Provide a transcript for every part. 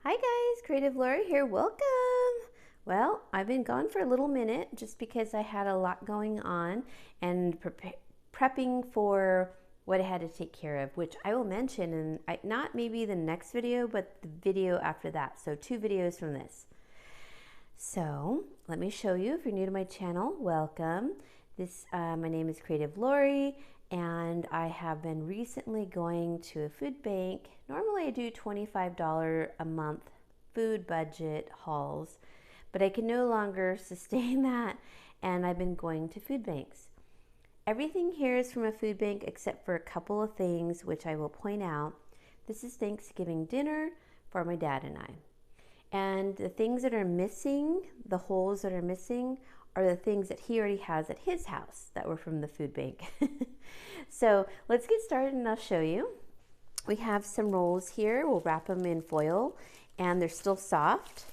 Hi guys, Creative Lauri here. Welcome. Well, I've been gone for a little minute just because I had a lot going on and prepping for what I had to take care of, which I will mention in not maybe the next video, but the video after that. So 2 videos from this. So let me show you. If you're new to my channel, welcome. My name is Creative Lauri, and I have been recently going to a food bank. Normally I do $25 a month food budget hauls, but I can no longer sustain that, and I've been going to food banks. Everything here is from a food bank except for a couple of things which I will point out. This is Thanksgiving dinner for my dad and I. And the things that are missing, the holes that are missing, are the things that he already has at his house that were from the food bank. So let's get started and I'll show you. We have some rolls here. We'll wrap them in foil and they're still soft.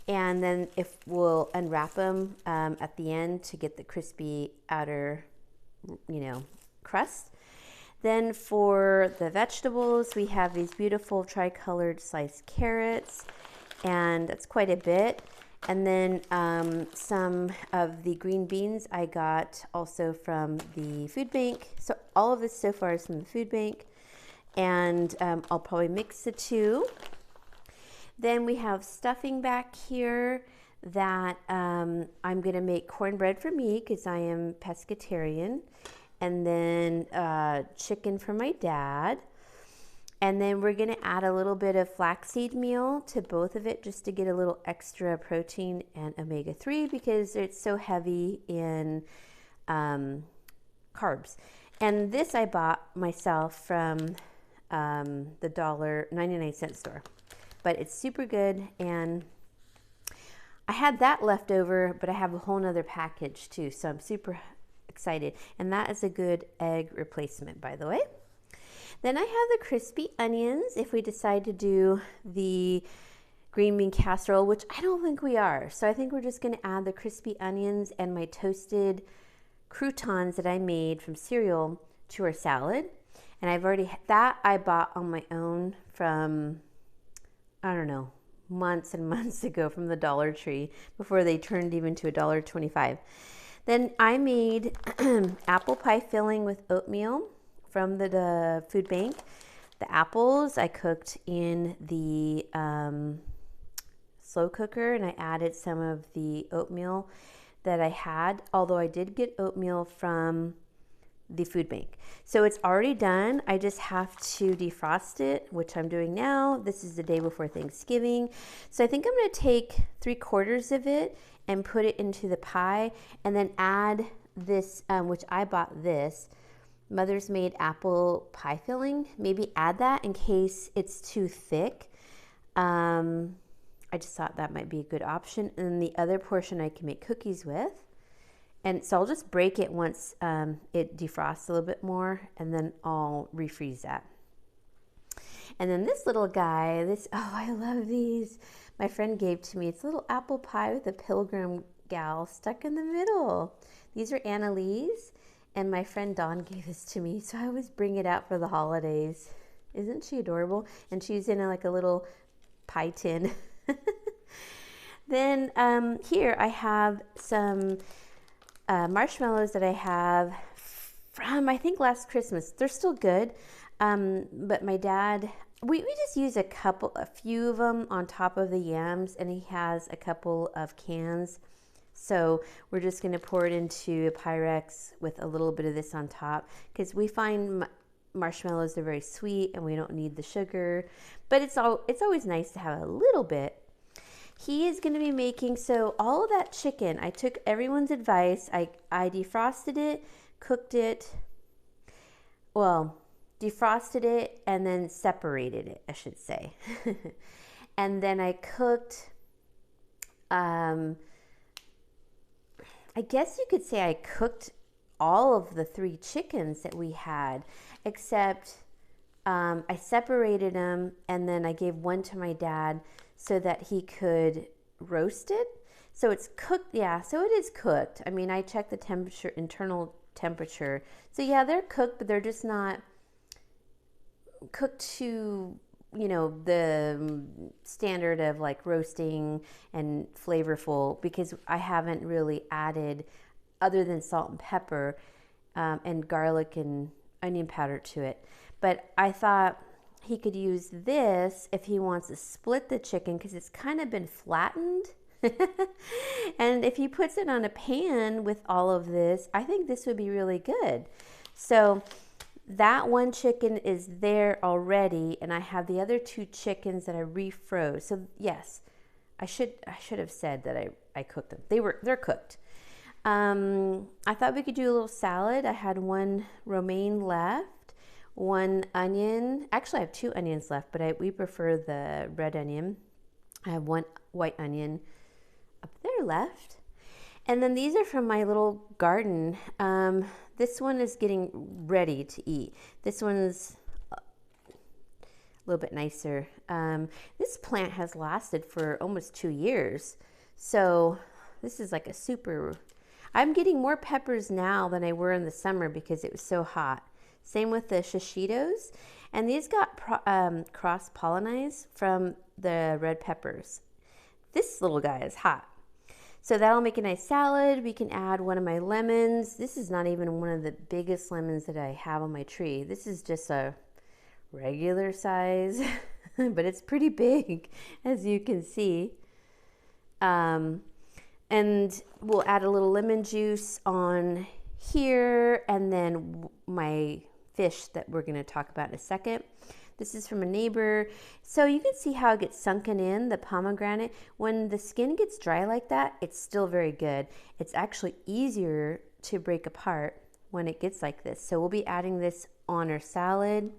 And then if we'll unwrap them at the end to get the crispy outer, crust. Then for the vegetables, we have these beautiful tri-colored sliced carrots, and that's quite a bit. And then some of the green beans I got also from the food bank. So all of this so far is from the food bank, and I'll probably mix the two. Then we have stuffing back here that I'm going to make cornbread for me because I am pescatarian, and then chicken for my dad. And then we're going to add a little bit of flaxseed meal to both of it just to get a little extra protein and omega-3 because it's so heavy in carbs. And this I bought myself from the $1.99 store. But it's super good, and I had that left over, but I have a whole nother package too, so I'm super excited. And that is a good egg replacement, by the way. Then I have the crispy onions if we decide to do the green bean casserole, which I don't think we are. So I think we're just going to add the crispy onions and my toasted croutons that I made from cereal to our salad. And I bought on my own from, I don't know, months and months ago from the Dollar Tree before they turned even to $1.25. Then I made apple pie filling with oatmeal from the food bank. The apples I cooked in the slow cooker, and I added some of the oatmeal that I had, although I did get oatmeal from the food bank. So it's already done. I just have to defrost it, which I'm doing now. This is the day before Thanksgiving. So I think I'm going to take 3/4 of it and put it into the pie, and then add this, which I bought this, Mother's Made apple pie filling. Maybe add that in case it's too thick. I just thought that might be a good option. And then the other portion I can make cookies with. And so I'll just break it once it defrosts a little bit more, and then I'll refreeze that. And then this little guy, oh, I love these. My friend gave to me. It's a little apple pie with a pilgrim gal stuck in the middle. These are Annalise. And my friend Dawn gave this to me, so I always bring it out for the holidays. Isn't she adorable? And she's in like a little pie tin. Then here I have some marshmallows that I have from, I think, last Christmas. They're still good, but my dad, we just use a few of them on top of the yams, and he has a couple of cans. So we're just going to pour it into a Pyrex with a little bit of this on top, because we find marshmallows are very sweet and we don't need the sugar, but it's always nice to have a little bit. He is going to be making, so all of that chicken, I took everyone's advice. I defrosted it, cooked it, well, defrosted it and then separated it, I should say. And then I cooked, I guess you could say I cooked all of the 3 chickens that we had, except I separated them, and then I gave one to my dad so that he could roast it. So it's cooked, yeah, so it is cooked. I mean, I checked the temperature, internal temperature. So yeah, they're cooked, but they're just not cooked to you know, the standard of like roasting and flavorful, because I haven't really added, other than salt and pepper and garlic and onion powder to it. But I thought he could use this if he wants to split the chicken, because it's kind of been flattened. And if he puts it on a pan with all of this, I think this would be really good. So that one chicken is there already, and I have the other 2 chickens that I refroze. So yes, I should have said that I cooked them. They're cooked. I thought we could do a little salad. I had 1 romaine left, 1 onion. Actually, I have 2 onions left, but we prefer the red onion. I have 1 white onion up there left. And then these are from my little garden. This one is getting ready to eat. This one's a little bit nicer. This plant has lasted for almost 2 years. So this is like a super... I'm getting more peppers now than I were in the summer because it was so hot. Same with the shishitos. And these got cross-pollinized from the red peppers. This little guy is hot. So that'll make a nice salad. We can add 1 of my lemons. This is not even one of the biggest lemons that I have on my tree. This is just a regular size, but it's pretty big, as you can see. And we'll add a little lemon juice on here, and then my fish that we're going to talk about in a second. This is from a neighbor. So you can see how it gets sunken in, the pomegranate. When the skin gets dry like that, it's still very good. It's actually easier to break apart when it gets like this. So we'll be adding this on our salad.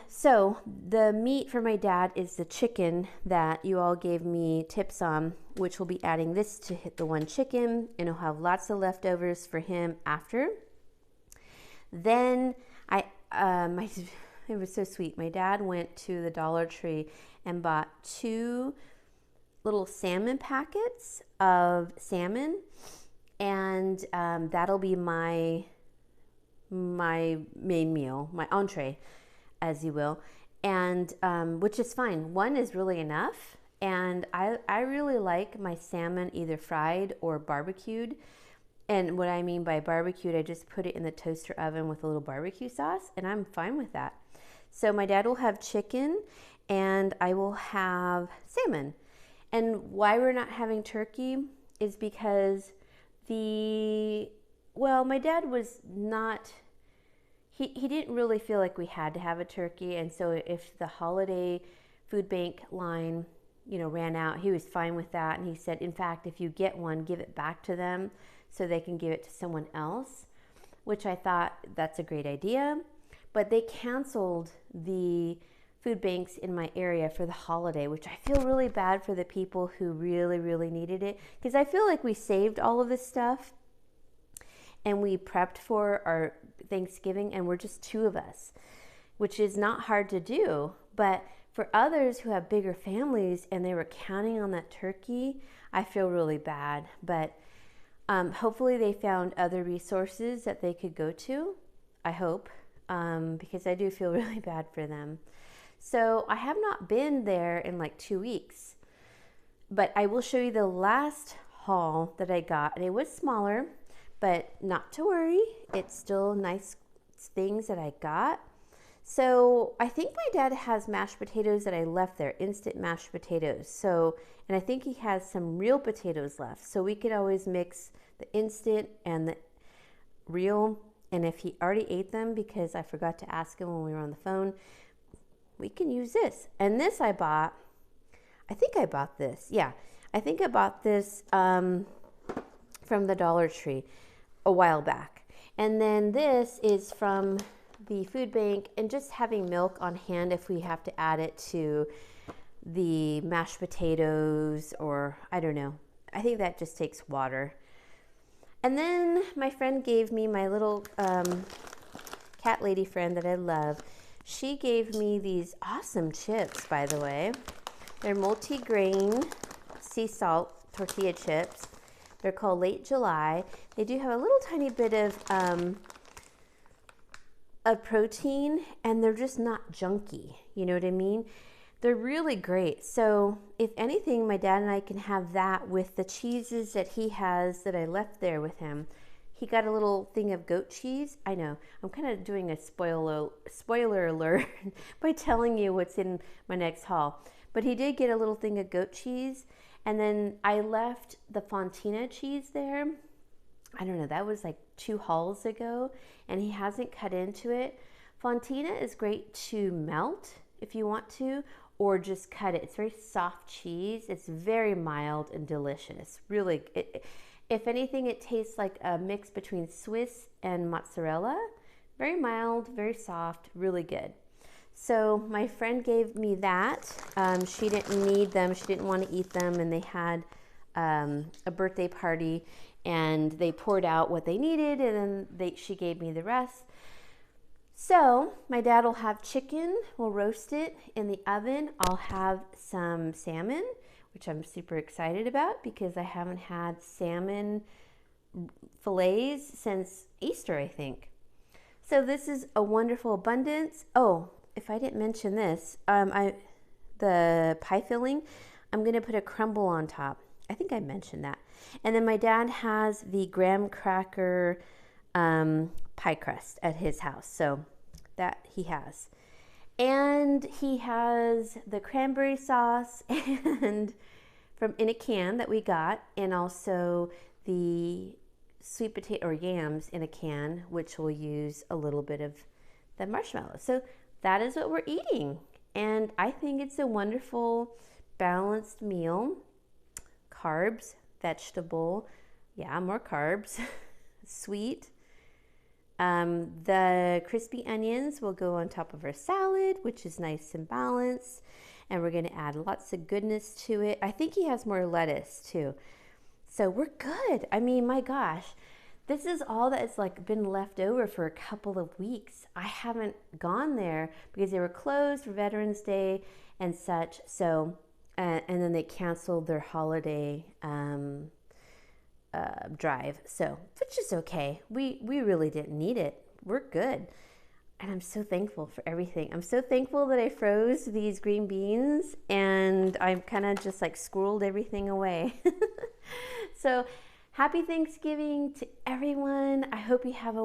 So the meat for my dad is the chicken that you all gave me tips on, which we'll be adding this to hit the 1 chicken, and he'll have lots of leftovers for him after. Then it was so sweet. My dad went to the Dollar Tree and bought 2 little salmon packets of salmon, and that'll be my main meal, my entree, as you will, and which is fine. 1 is really enough, and I really like my salmon either fried or barbecued. And what I mean by barbecued, I just put it in the toaster oven with a little barbecue sauce, and I'm fine with that. So my dad will have chicken, and I will have salmon. And why we're not having turkey is because my dad was not, he didn't really feel like we had to have a turkey. And so if the holiday food bank line, ran out, he was fine with that. And he said, in fact, if you get one, give it back to them so they can give it to someone else, which I thought that's a great idea. But they canceled the food banks in my area for the holiday, which I feel really bad for the people who really, really needed it, because I feel like we saved all of this stuff and we prepped for our Thanksgiving, and we're just 2 of us, which is not hard to do. But for others who have bigger families and they were counting on that turkey, I feel really bad. But hopefully they found other resources that they could go to, I hope, because I do feel really bad for them. So I have not been there in like 2 weeks, but I will show you the last haul that I got, and it was smaller, but not to worry, it's still nice things that I got. So I think my dad has mashed potatoes that I left there, instant mashed potatoes. So, and I think he has some real potatoes left. So we could always mix the instant and the real. And if he already ate them, because I forgot to ask him when we were on the phone, we can use this. And this I bought, I think I bought this. Yeah, I think I bought this from the Dollar Tree a while back. And then this is from the food bank, and just having milk on hand if we have to add it to the mashed potatoes, or I don't know. I think that just takes water. And then my friend gave me, my little cat lady friend that I love, she gave me these awesome chips, by the way. They're multi-grain sea salt tortilla chips. They're called Late July. They do have a little tiny bit of of protein, and they're just not junky. You know what I mean? They're really great. So if anything, my dad and I can have that with the cheeses that he has that I left there with him. He got a little thing of goat cheese. I know, I'm kind of doing a spoiler alert by telling you what's in my next haul. But he did get a little thing of goat cheese. And then I left the Fontina cheese there. I don't know, that was like 2 hauls ago, and he hasn't cut into it. Fontina is great to melt if you want to, or just cut it. It's very soft cheese. It's very mild and delicious. Really, if anything, it tastes like a mix between Swiss and mozzarella. Very mild, very soft, really good. So my friend gave me that. She didn't need them. She didn't want to eat them, and they had a birthday party, and they poured out what they needed, and then she gave me the rest. So my dad will have chicken. We'll roast it in the oven. I'll have some salmon, which I'm super excited about because I haven't had salmon fillets since Easter, I think. So this is a wonderful abundance. Oh, if I didn't mention this, the pie filling, I'm going to put a crumble on top. I think I mentioned that. And then my dad has the graham cracker pie crust at his house. So that he has. And he has the cranberry sauce and in a can that we got, and also the sweet potato or yams in a can, which will use a little bit of the marshmallow. So that is what we're eating. And I think it's a wonderful balanced meal. Carbs, vegetable, yeah, more carbs, sweet. The crispy onions will go on top of our salad, which is nice and balanced. And we're going to add lots of goodness to it. I think he has more lettuce too. So we're good. I mean, my gosh, this is all that has like been left over for a couple of weeks. I haven't gone there because they were closed for Veterans Day and such. So, and then they canceled their holiday drive, so which is okay. We really didn't need it. We're good. And I'm so thankful for everything. I'm so thankful that I froze these green beans, and I've kind of just like squirreled everything away. So happy Thanksgiving to everyone. I hope you have a